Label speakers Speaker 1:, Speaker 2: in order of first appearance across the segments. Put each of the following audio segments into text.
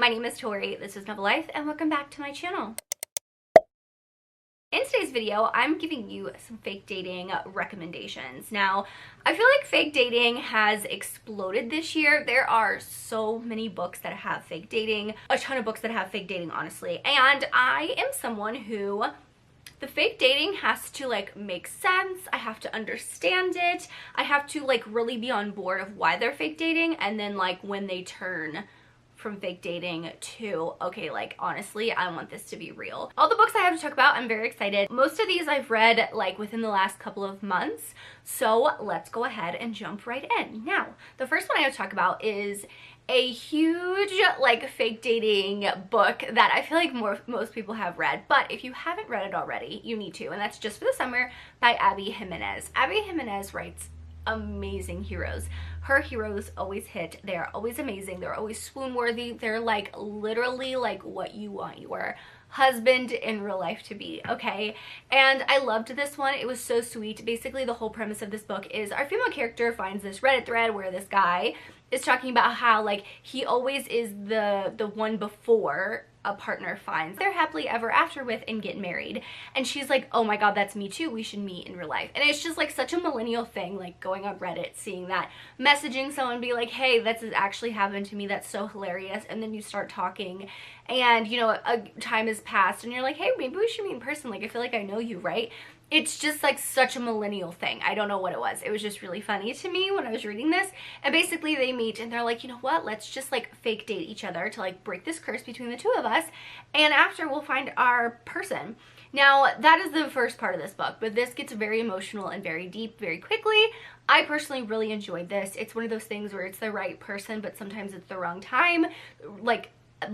Speaker 1: my name is Tori, this is Novel Life, and welcome back to my channel. In today's video, I'm giving you some fake dating recommendations. Now, I feel like fake dating has exploded this year. There are so many books that have fake dating, a ton of books that have fake dating, honestly. And I am someone who the fake dating has to like make sense. I have to understand it. I have to like really be on board of why they're fake dating, and then like when they turn from fake dating to, okay, like honestly, I want this to be real. All the books I have to talk about, I'm very excited. Most of these I've read like within the last couple of months. So let's go ahead and jump right in. Now, the first one I have to talk about is a huge like fake dating book that I feel like most people have read, but if you haven't read it already, you need to, and that's Just for the Summer by Abby Jimenez. Abby Jimenez writes amazing heroes. Her heroes always hit. They're always amazing. They're always swoon worthy. They're like literally like what you want your husband in real life to be, okay? And I loved this one. It was so sweet. Basically, the whole premise of this book is our female character finds this Reddit thread where this guy is talking about how like he always is the one before a partner finds they're happily ever after with and get married, and she's like, oh my god, that's me too, we should meet in real life. And it's just like such a millennial thing, like going on Reddit, seeing that, messaging someone, be like, hey, this has actually happened to me, that's so hilarious. And then you start talking and you know a time has passed and you're like, hey, maybe we should meet in person, like I feel like I know you, right? It's just like such a millennial thing. I don't know what it was. It was just really funny to me when I was reading this. And basically they meet and they're like, you know what, let's just like fake date each other to like break this curse between the two of us, and after we'll find our person. Now that is the first part of this book, but this gets very emotional and very deep very quickly. I personally really enjoyed this. It's one of those things where it's the right person, but sometimes it's the wrong time. Like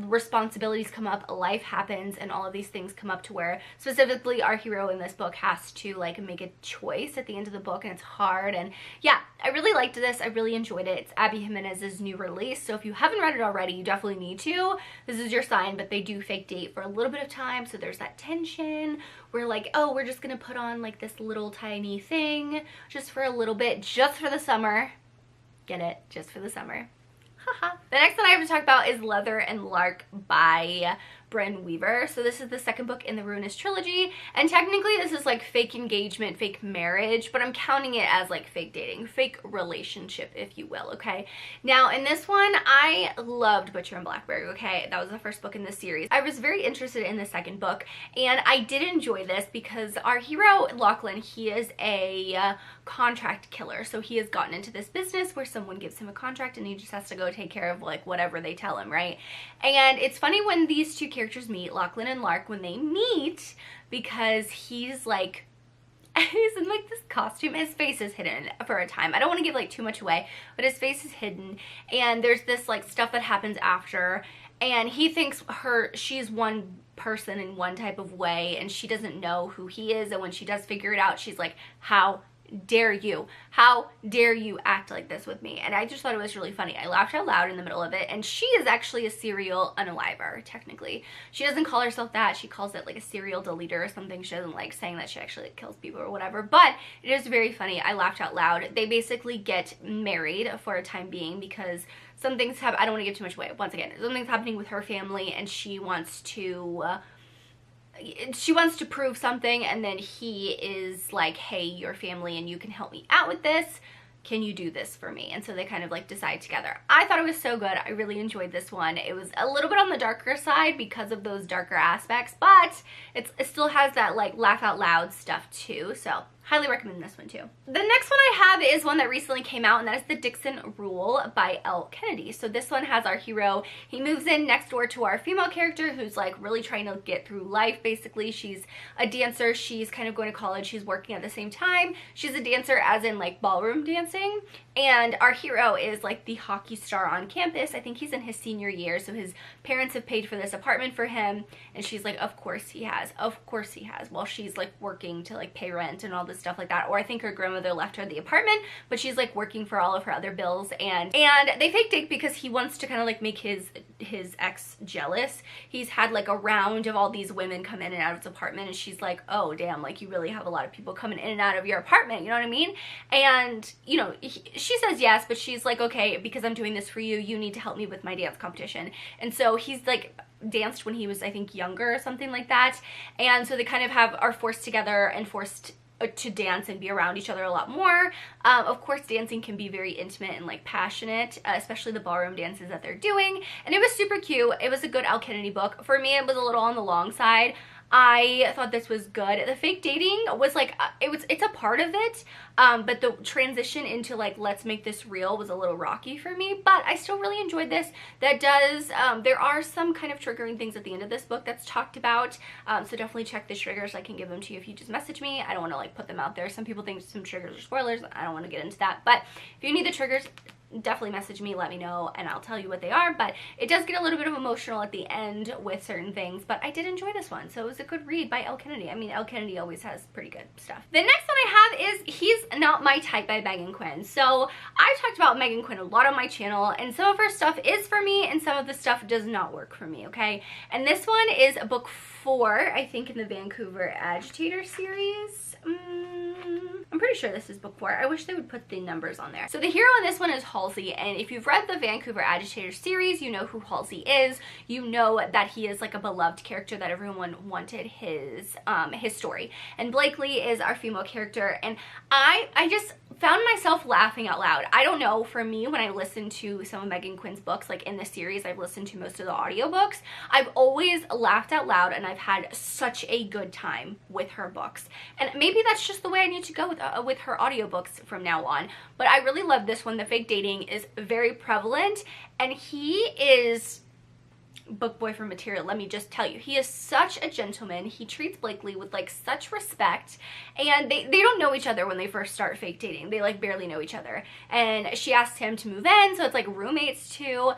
Speaker 1: responsibilities come up, life happens, and all of these things come up to where specifically our hero in this book has to like make a choice at the end of the book, and it's hard. And yeah, I really liked this. I really enjoyed it. It's Abby Jimenez's new release, so if you haven't read it already, you definitely need to. This is your sign. But they do fake date for a little bit of time, so there's that tension. We're like, oh, we're just gonna put on like this little tiny thing just for a little bit, just for the summer. Get it? Just for the summer. The next one I have to talk about is Leather and Lark by Bren Weaver. So this is the second book in the Ruinous trilogy, and technically this is like fake engagement, fake marriage, but I'm counting it as like fake dating, fake relationship, if you will, okay? Now in this one, I loved Butcher and Blackberry, okay? That was the first book in this series. I was very interested in the second book, and I did enjoy this because our hero, Lachlan, he is a contract killer. So he has gotten into this business where someone gives him a contract and he just has to go take care of like whatever they tell him, right? And it's funny when these two characters meet, Lachlan and Lark, when they meet, because he's like, he's in like this costume, his face is hidden for a time. I don't want to give like too much away, but his face is hidden, and there's this like stuff that happens after, and he thinks she's one person in one type of way, and she doesn't know who he is. And when she does figure it out, she's like, how dare you? How dare you act like this with me? And I just thought it was really funny. I laughed out loud in the middle of it, and she is actually a serial unaliver, technically. She doesn't call herself that. She calls it like a serial deleter or something. She doesn't like saying that she actually like, kills people or whatever, but it is very funny. I laughed out loud. They basically get married for a time being because something's happening. I don't want to give too much away. Once again, something's happening with her family, and she wants to prove something, and then he is like, hey, your family and you can help me out with this, can you do this for me? And so they kind of like decide together. I thought it was so good. I really enjoyed this one. It was a little bit on the darker side because of those darker aspects, but it still has that like laugh out loud stuff too, so highly recommend this one too. The next one I have is one that recently came out, and that is the Dixon Rule by L. Kennedy. So this one has our hero. He moves in next door to our female character who's like really trying to get through life. Basically, she's a dancer. She's kind of going to college. She's working at the same time. She's a dancer as in like ballroom dancing. And our hero is like the hockey star on campus. I think he's in his senior year, so his parents have paid for this apartment for him. And she's like, of course he has. Of course he has. While she's like working to like pay rent and all this stuff like that. Or I think her grandmother left her the apartment, but she's like working for all of her other bills, and they fake date because he wants to kind of like make his ex jealous. He's had like a round of all these women come in and out of his apartment, and she's like, oh damn, like you really have a lot of people coming in and out of your apartment, you know what I mean? And you know, she says yes, but she's like, okay, because I'm doing this for you, you need to help me with my dance competition. And so he's like danced when he was, I think, younger or something like that, and so they kind of are forced together and forced to dance and be around each other a lot more. Of course, dancing can be very intimate and like passionate, especially the ballroom dances that they're doing, and it was super cute. It was a good Elle Kennedy book. For me, it was a little on the long side. I thought this was good. The fake dating was like, it's a part of it, but the transition into like, let's make this real was a little rocky for me, but I still really enjoyed this. That does, there are some kind of triggering things at the end of this book that's talked about, so definitely check the triggers. I can give them to you if you just message me. I don't want to like put them out there. Some people think some triggers are spoilers. I don't want to get into that, but if you need the triggers, definitely message me, let me know, and I'll tell you what they are. But it does get a little bit of emotional at the end with certain things, but I did enjoy this one, so it was a good read by Elle Kennedy. I mean, Elle Kennedy always has pretty good stuff. The next one I have is He's Not My Type by Megan Quinn. So I talked about Megan Quinn a lot on my channel, and some of her stuff is for me and some of the stuff does not work for me, okay? And this one is book 4, I think, in the Vancouver Agitator series. I'm pretty sure this is book 4. I wish they would put the numbers on there. So the hero in this one is Halsey, and if you've read the Vancouver Agitator series, you know who Halsey is. You know that he is like a beloved character that everyone wanted his story. And Blakely is our female character, and I just found myself laughing out loud. I don't know, for me, when I listen to some of Megan Quinn's books, like in the series, I've listened to most of the audiobooks, I've always laughed out loud, and I've had such a good time with her books. And maybe that's just the way I need to go with her audiobooks from now on. But I really love this one. The fake dating is very prevalent, and he is book boyfriend material. Let me just tell you, he is such a gentleman. He treats Blakely with like such respect, and they don't know each other when they first start fake dating. They like barely know each other, and she asks him to move in, so it's like roommates too,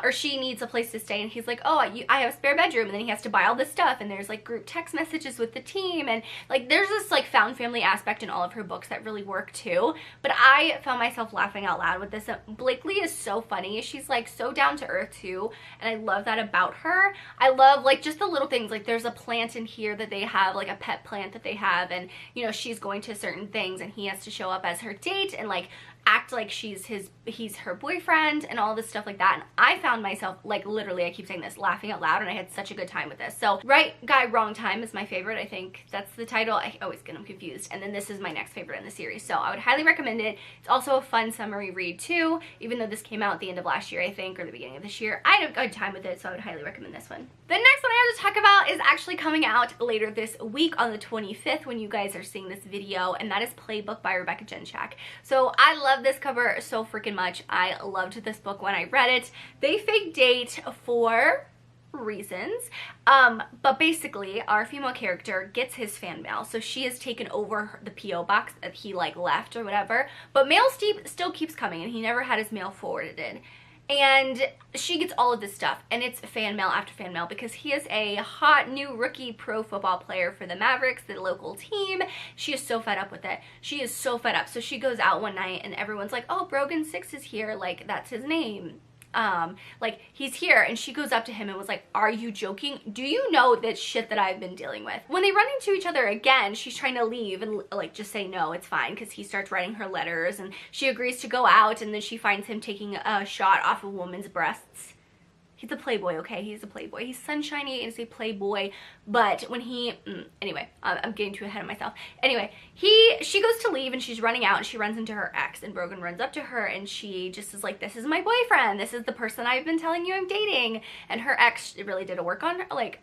Speaker 1: or she needs a place to stay, and he's like, oh, I have a spare bedroom, and then he has to buy all this stuff, and there's like group text messages with the team, and like there's this like found family aspect in all of her books that really work too. But I found myself laughing out loud with this. Blakely is so funny. She's like so down to earth too, and I love that about her. I love like just the little things, like there's a plant in here that they have, like a pet plant that they have, and you know, she's going to certain things and he has to show up as her date and like act like he's her boyfriend and all this stuff like that. And I found myself, like, literally, I keep saying this, laughing out loud, and I had such a good time with this. So Right Guy Wrong Time is my favorite. I think that's the title. I always get them confused. And then this is my next favorite in the series, so I would highly recommend it. It's also a fun summary read too, even though this came out at the end of last year, I think, or the beginning of this year. I had a good time with it, so I would highly recommend this one. The next one I have to talk about is actually coming out later this week on the 25th when you guys are seeing this video, and that is Playbook by Rebecca Genchak. So I love this cover so freaking much. I loved this book when I read it. They fake date for reasons, but basically our female character gets his fan mail, so she has taken over the PO box that he like left or whatever, but mail still keeps coming, and he never had his mail forwarded. And she gets all of this stuff, and it's fan mail after fan mail because he is a hot new rookie pro football player for the Mavericks, the local team. She is so fed up with it. She is so fed up. So she goes out one night and everyone's like, oh, Brogan 6 is here. Like, that's his name. Like, he's here, and she goes up to him and was like, are you joking? Do you know that shit that I've been dealing with? When they run into each other again, she's trying to leave and like just say no, it's fine, because he starts writing her letters, and she agrees to go out, and then she finds him taking a shot off a woman's breasts. He's a playboy, okay? He's a playboy. He's sunshiny and he's a playboy, but when he, anyway, I'm getting too ahead of myself. Anyway, she goes to leave, and she's running out, and she runs into her ex, and Brogan runs up to her, and she just is like, this is my boyfriend. This is the person I've been telling you I'm dating. And her ex really did a work on her, like,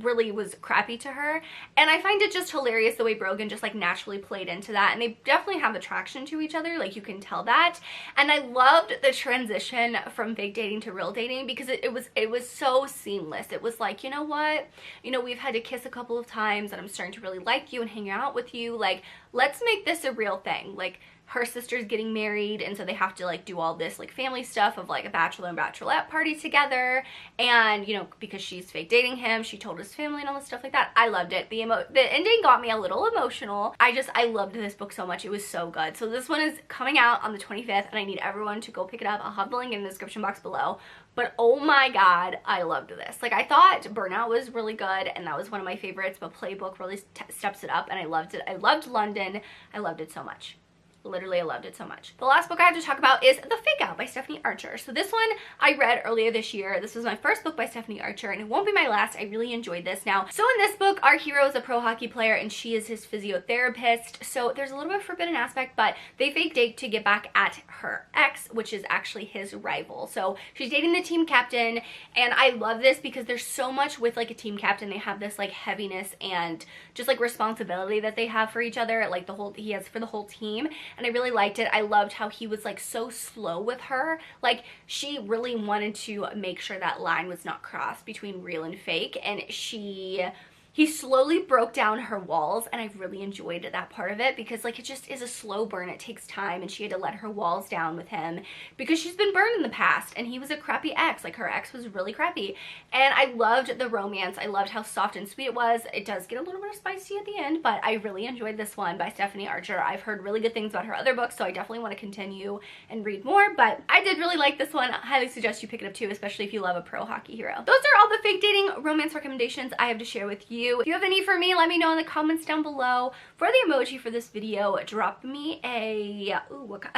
Speaker 1: really was crappy to her, and I find it just hilarious the way Brogan just like naturally played into that, and they definitely have attraction to each other, like you can tell that. And I loved the transition from fake dating to real dating because it was so seamless. It was like, you know what, you know, we've had to kiss a couple of times and I'm starting to really like you and hang out with you, like let's make this a real thing. Like, her sister's getting married, and so they have to like do all this like family stuff of like a bachelor and bachelorette party together. And you know, because she's fake dating him, she told his family and all this stuff like that. I loved it. The ending got me a little emotional. I loved this book so much. It was so good. So this one is coming out on the 25th, and I need everyone to go pick it up. I'll have the link in the description box below. But oh my god, I loved this. Like, I thought Burnout was really good, and that was one of my favorites, but Playbook really steps it up, and I loved it. I loved London. I loved it so much. Literally, I loved it so much. The last book I have to talk about is The Fake Out by Stephanie Archer. So this one I read earlier this year. This was my first book by Stephanie Archer, and it won't be my last. I really enjoyed this. Now, so in this book, our hero is a pro hockey player, and she is his physiotherapist. So there's a little bit of forbidden aspect, but they fake date to get back at her ex, which is actually his rival. So she's dating the team captain, and I love this because there's so much with like a team captain. They have this like heaviness and just like responsibility that they have for each other, like he has for the whole team. And I really liked it. I loved how he was like so slow with her. Like, she really wanted to make sure that line was not crossed between real and fake, and he slowly broke down her walls, and I really enjoyed that part of it because like it just is a slow burn. It takes time, and she had to let her walls down with him because she's been burned in the past, and he was a crappy ex. Like, her ex was really crappy, and I loved the romance. I loved how soft and sweet it was. It does get a little bit spicy at the end, but I really enjoyed this one by Stephanie Archer. I've heard really good things about her other books, so I definitely want to continue and read more, but I did really like this one. I highly suggest you pick it up too, especially if you love a pro hockey hero. Those are all the fake dating romance recommendations I have to share with you. If you have any for me, let me know in the comments down below. For the emoji for this video, drop me a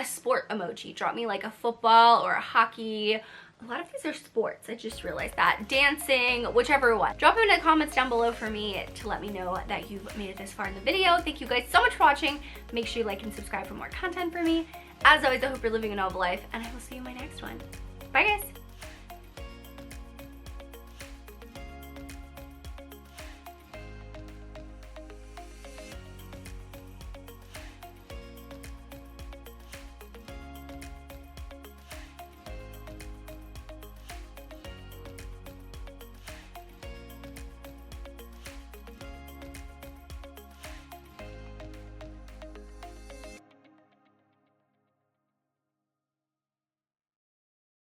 Speaker 1: sport emoji. Drop me like a football or a hockey. A lot of these are sports. I just realized that. Dancing, whichever one. Drop them in the comments down below for me to let me know that you've made it this far in the video. Thank you guys so much for watching. Make sure you like and subscribe for more content for me. As always, I hope you're living a novel life, and I will see you in my next one. Bye, guys.